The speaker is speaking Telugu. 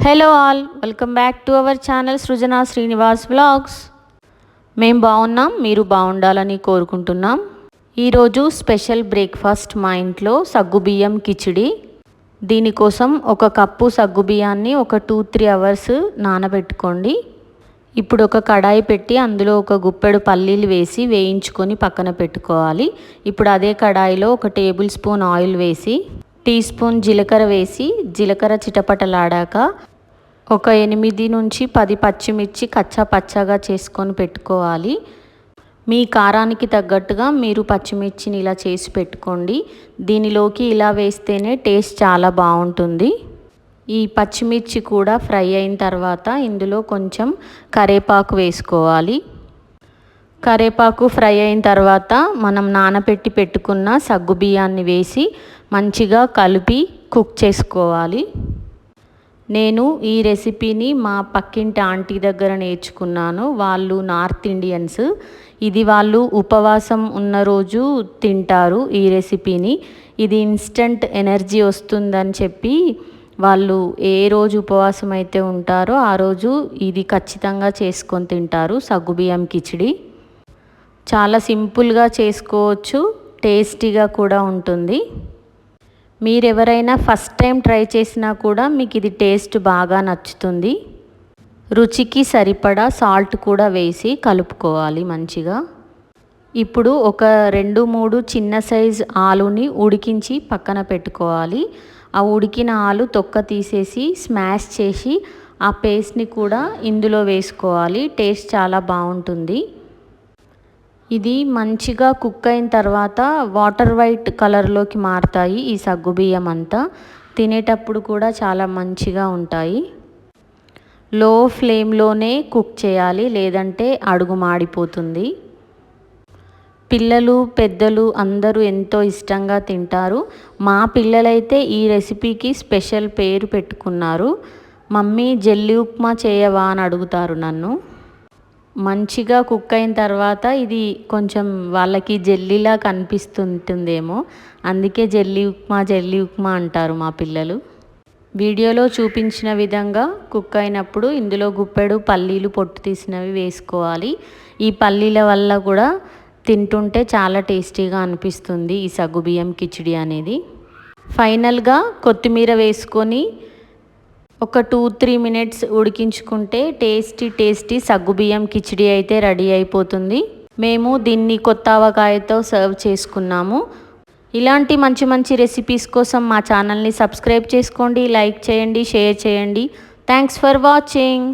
Hello all, welcome back to our channel Srujana Srinivas vlogs. మేము బాగున్నాం, మీరు బాగుండాలని కోరుకుంటున్నాం. ఈరోజు స్పెషల్ బ్రేక్ఫాస్ట్ మా ఇంట్లో సగ్గుబియ్యం కిచిడి. దీనికోసం ఒక కప్పు సగ్గుబియ్యాన్ని ఒక 2-3 అవర్స్ నానబెట్టుకోండి. ఇప్పుడు ఒక కడాయి పెట్టి అందులో ఒక గుప్పెడు పల్లీలు వేసి వేయించుకొని పక్కన పెట్టుకోవాలి. ఇప్పుడు అదే కడాయిలో ఒక టేబుల్ స్పూన్ ఆయిల్ వేసి టీ స్పూన్ జీలకర్ర వేసి జీలకర్ర చిటపటలాడాక ఒక 8 నుంచి 10 పచ్చిమిర్చి కచ్చా పచ్చగా చేసుకొని పెట్టుకోవాలి. మీ కారానికి తగ్గట్టుగా మీరు పచ్చిమిర్చిని ఇలా చేసి పెట్టుకోండి. దీనిలోకి ఇలా వేస్తేనే టేస్ట్ చాలా బాగుంటుంది. ఈ పచ్చిమిర్చి కూడా ఫ్రై అయిన తర్వాత ఇందులో కొంచెం కరివేపాకు వేసుకోవాలి. కరివేపాకు ఫ్రై అయిన తర్వాత మనం నానబెట్టి పెట్టుకున్న సగ్గుబియ్యాన్ని వేసి మంచిగా కలిపి కుక్ చేసుకోవాలి. నేను ఈ రెసిపీని మా పక్కింటి ఆంటీ దగ్గర నేర్చుకున్నాను. వాళ్ళు నార్త్ ఇండియన్స్. ఇది వాళ్ళు ఉపవాసం ఉన్న రోజు తింటారు ఈ రెసిపీని. ఇది ఇన్స్టంట్ ఎనర్జీ వస్తుందని చెప్పి వాళ్ళు ఏ రోజు ఉపవాసం అయితే ఉంటారో ఆ రోజు ఇది ఖచ్చితంగా చేసుకొని తింటారు సగ్గుబియ్యం కిచిడి. చాలా సింపుల్గా చేసుకోవచ్చు, టేస్టీగా కూడా ఉంటుంది. మీరు ఎవరైనా ఫస్ట్ టైం ట్రై చేసినా కూడా మీకు ఇది టేస్ట్ బాగా నచ్చుతుంది. రుచికి సరిపడా సాల్ట్ కూడా వేసి కలుపుకోవాలి మంచిగా. ఇప్పుడు ఒక 2-3 చిన్న సైజ్ ఆలుని ఉడికించి పక్కన పెట్టుకోవాలి. ఆ ఉడికిన ఆలు తొక్క తీసేసి స్మాష్ చేసి ఆ పేస్ట్ని కూడా ఇందులో వేసుకోవాలి. టేస్ట్ చాలా బాగుంటుంది. ఇది మంచిగా కుక్ అయిన తర్వాత వాటర్ వైట్ కలర్లోకి మారుతాయి ఈ సగ్గుబియ్యం అంతా. తినేటప్పుడు కూడా చాలా మంచిగా ఉంటాయి. లో ఫ్లేమ్లోనే కుక్ చేయాలి, లేదంటే అడుగు మాడిపోతుంది. పిల్లలు పెద్దలు అందరూ ఎంతో ఇష్టంగా తింటారు. మా పిల్లలైతే ఈ రెసిపీకి స్పెషల్ పేరు పెట్టుకున్నారు. మమ్మీ జెల్లీ ఉప్మా చేయవా అని అడుగుతారు నన్ను. మంచిగా కుక్ అయిన తర్వాత ఇది కొంచెం వాళ్ళకి జెల్లీలా కనిపిస్తుంటుందేమో, అందుకే జెల్లీ ఉప్మా అంటారు మా పిల్లలు. వీడియోలో చూపించిన విధంగా కుక్ అయినప్పుడు ఇందులో గుప్పెడు పల్లీలు పొట్టు తీసినవి వేసుకోవాలి. ఈ పల్లీల వల్ల కూడా తింటుంటే చాలా టేస్టీగా అనిపిస్తుంది ఈ సగ్గుబియ్యం కిచిడి అనేది. ఫైనల్గా కొత్తిమీర వేసుకొని ఒక 2-3 మినిట్స్ ఉడికించుకుంటే టేస్టీ సగ్గుబియ్యం కిచిడి అయితే రెడీ అయిపోతుంది. మేము దీన్ని కొత్త ఆవకాయతో సర్వ్ చేసుకున్నాము. ఇలాంటి మంచి రెసిపీస్ కోసం మా ఛానల్ని సబ్స్క్రైబ్ చేసుకోండి, లైక్ చేయండి, షేర్ చేయండి. Thanks for watching.